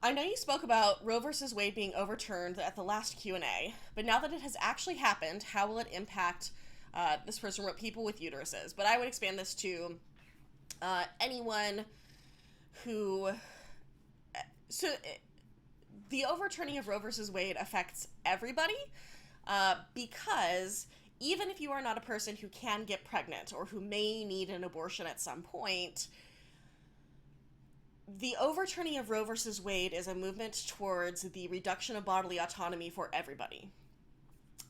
I know you spoke about Roe versus Wade being overturned at the last Q&A, but now that it has actually happened, how will it impact, this person wrote people with uteruses, but I would expand this to anyone who, so the overturning of Roe versus Wade affects everybody, because even if you are not a person who can get pregnant or who may need an abortion at some point, the overturning of Roe versus Wade is a movement towards the reduction of bodily autonomy for everybody.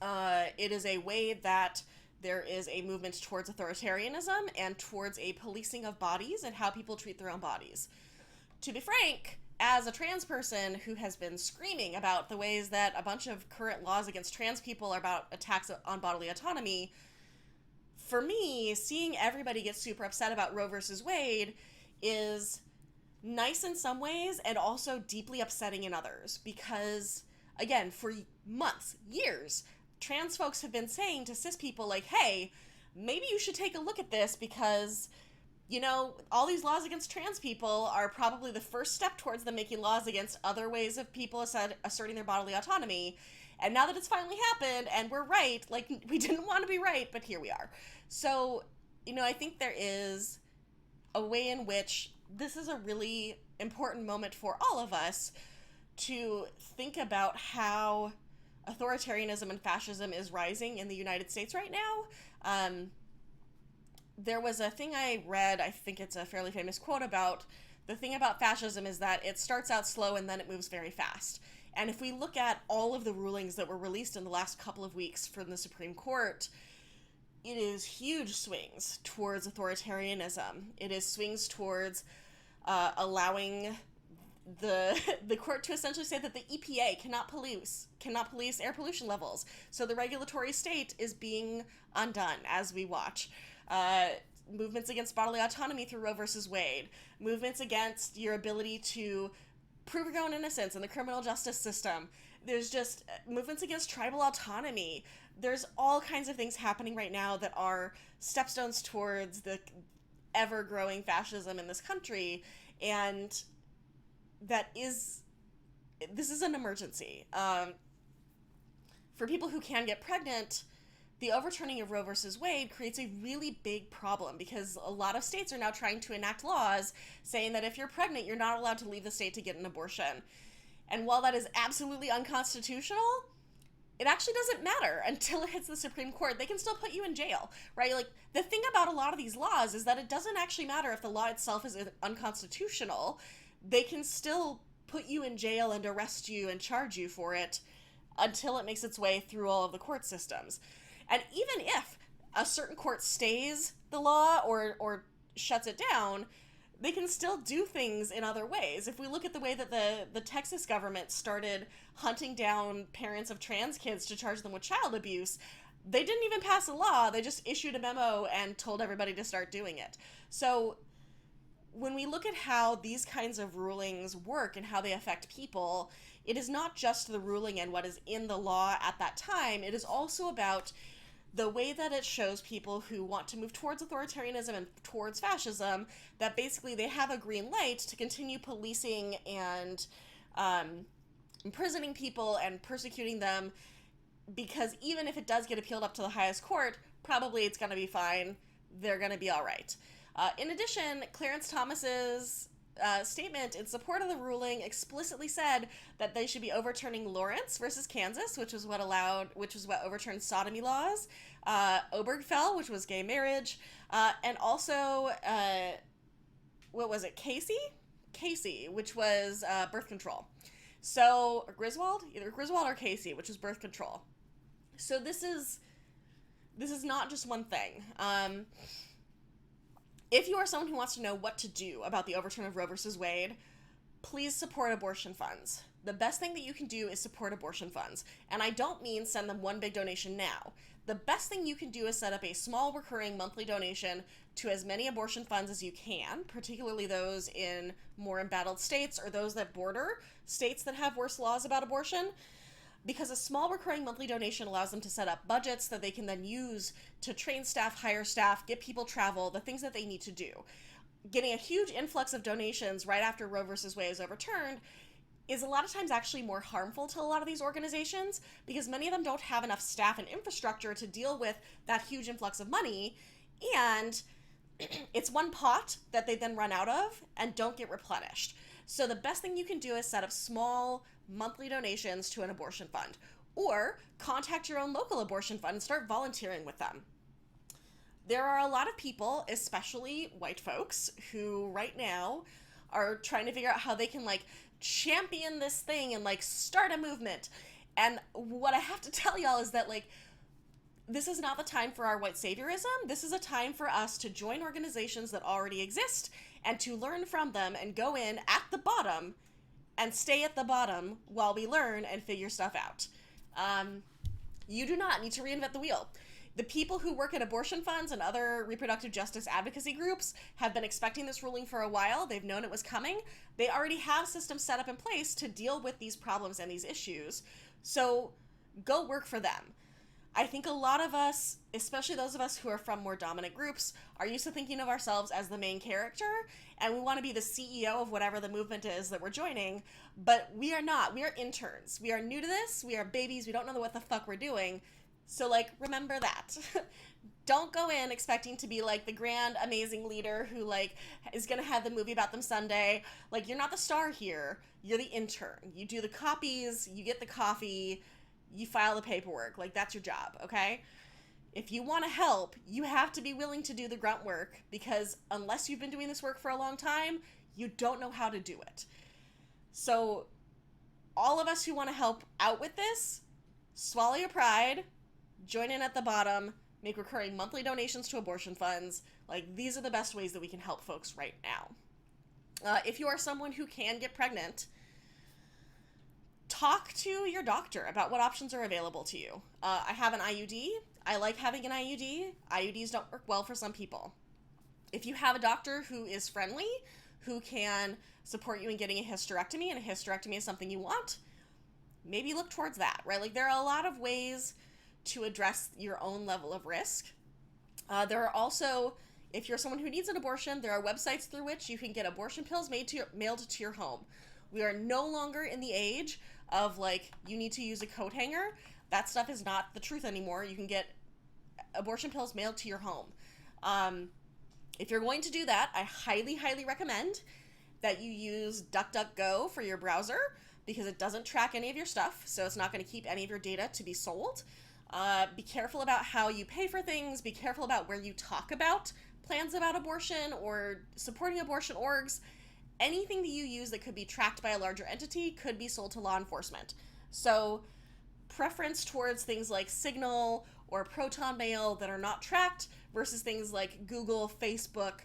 It is a way that there is a movement towards authoritarianism and towards a policing of bodies and how people treat their own bodies. To be frank, as a trans person who has been screaming about the ways that a bunch of current laws against trans people are about attacks on bodily autonomy, for me, seeing everybody get super upset about Roe versus Wade is nice in some ways and also deeply upsetting in others because, again, for months, years, trans folks have been saying to cis people, like, hey, maybe you should take a look at this because, you know, all these laws against trans people are probably the first step towards them making laws against other ways of people asserting their bodily autonomy. And now that it's finally happened and we're right, like, we didn't want to be right, but here we are. So, I think there is a way in which this is a really important moment for all of us to think about how authoritarianism and fascism is rising in the United States right now. There was a thing I read, I think it's a fairly famous quote about the thing about fascism is that it starts out slow and then it moves very fast. And if we look at all of the rulings that were released in the last couple of weeks from the Supreme Court, it is huge swings towards authoritarianism. It is swings towards allowing the court to essentially say that the EPA cannot police air pollution levels. So the regulatory state is being undone as we watch. Movements against bodily autonomy through Roe versus Wade. Movements against your ability to prove your own innocence in the criminal justice system. There's just movements against tribal autonomy. There's all kinds of things happening right now that are stepstones towards the ever-growing fascism in this country, and this is an emergency. For people who can get pregnant, the overturning of Roe versus Wade creates a really big problem because a lot of states are now trying to enact laws saying that if you're pregnant, you're not allowed to leave the state to get an abortion. And while that is absolutely unconstitutional, it actually doesn't matter until it hits the Supreme Court. They can still put you in jail, right? Like, the thing about a lot of these laws is that it doesn't actually matter if the law itself is unconstitutional. They can still put you in jail and arrest you and charge you for it until it makes its way through all of the court systems. And even if a certain court stays the law or shuts it down, they can still do things in other ways. If we look at the way that the Texas government started hunting down parents of trans kids to charge them with child abuse, they didn't even pass a law. They just issued a memo and told everybody to start doing it. So when we look at how these kinds of rulings work and how they affect people, it is not just the ruling and what is in the law at that time. It is also about the way that it shows people who want to move towards authoritarianism and towards fascism that basically they have a green light to continue policing and imprisoning people and persecuting them, because even if it does get appealed up to the highest court, probably it's going to be fine. They're going to be all right. In addition, Clarence Thomas's statement in support of the ruling explicitly said that they should be overturning Lawrence versus Kansas, which was what overturned sodomy laws, Obergefell, which was gay marriage, and also what was it, Casey, which was birth control. So Griswold, either Griswold or Casey, which was birth control. So this is not just one thing. If you are someone who wants to know what to do about the overturn of Roe versus Wade, please support abortion funds. The best thing that you can do is support abortion funds. And I don't mean send them one big donation now. The best thing you can do is set up a small recurring monthly donation to as many abortion funds as you can, particularly those in more embattled states or those that border states that have worse laws about abortion, because a small recurring monthly donation allows them to set up budgets that they can then use to train staff, hire staff, get people travel, the things that they need to do. Getting a huge influx of donations right after Roe versus Wade is overturned is a lot of times actually more harmful to a lot of these organizations because many of them don't have enough staff and infrastructure to deal with that huge influx of money, and it's one pot that they then run out of and don't get replenished. So the best thing you can do is set up small monthly donations to an abortion fund, or contact your own local abortion fund and start volunteering with them. There are a lot of people, especially white folks, who right now are trying to figure out how they can like champion this thing and like start a movement. And what I have to tell y'all is that like this is not the time for our white saviorism. This is a time for us to join organizations that already exist and to learn from them and go in at the bottom and stay at the bottom while we learn and figure stuff out. You do not need to reinvent the wheel. The people who work at abortion funds and other reproductive justice advocacy groups have been expecting this ruling for a while. They've known it was coming. They already have systems set up in place to deal with these problems and these issues. So go work for them. I think a lot of us, especially those of us who are from more dominant groups, are used to thinking of ourselves as the main character, and we want to be the CEO of whatever the movement is that we're joining, but we are not. We are interns. We are new to this. We are babies. We don't know what the fuck we're doing. So, like, remember that. Don't go in expecting to be, like, the grand, amazing leader who, like, is going to have the movie about them Sunday. Like, you're not the star here. You're the intern. You do the copies. You get the coffee. You file the paperwork. Like, that's your job, okay? If you want to help, you have to be willing to do the grunt work, because unless you've been doing this work for a long time, you don't know how to do it. So, all of us who want to help out with this, swallow your pride, join in at the bottom, make recurring monthly donations to abortion funds. Like, these are the best ways that we can help folks right now. If you are someone who can get pregnant, talk to your doctor about what options are available to you. I have an IUD. I like having an IUD. IUDs don't work well for some people. If you have a doctor who is friendly, who can support you in getting a hysterectomy, and a hysterectomy is something you want, maybe look towards that, right? Like, there are a lot of ways to address your own level of risk. There are also, if you're someone who needs an abortion, there are websites through which you can get abortion pills mailed to your home. We are no longer in the age of, like, you need to use a coat hanger. That stuff is not the truth anymore. You can get abortion pills mailed to your home. If you're going to do that, I highly, highly recommend that you use DuckDuckGo for your browser, because it doesn't track any of your stuff, so it's not going to keep any of your data to be sold. Be careful about how you pay for things. Be careful about where you talk about plans about abortion or supporting abortion orgs. Anything that you use that could be tracked by a larger entity could be sold to law enforcement. So preference towards things like Signal or Proton Mail that are not tracked versus things like Google, Facebook,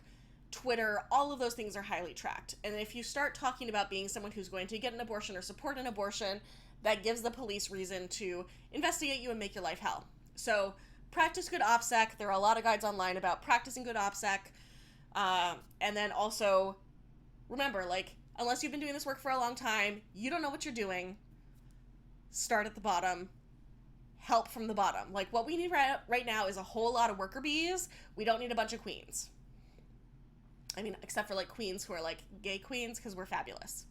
Twitter, all of those things are highly tracked. And if you start talking about being someone who's going to get an abortion or support an abortion, that gives the police reason to investigate you and make your life hell. So practice good OPSEC. There are a lot of guides online about practicing good OPSEC. And then also, remember, like, unless you've been doing this work for a long time, you don't know what you're doing. Start at the bottom. Help from the bottom. Like, what we need right now is a whole lot of worker bees. We don't need a bunch of queens. I mean, except for, like, queens who are, like, gay queens, because we're fabulous.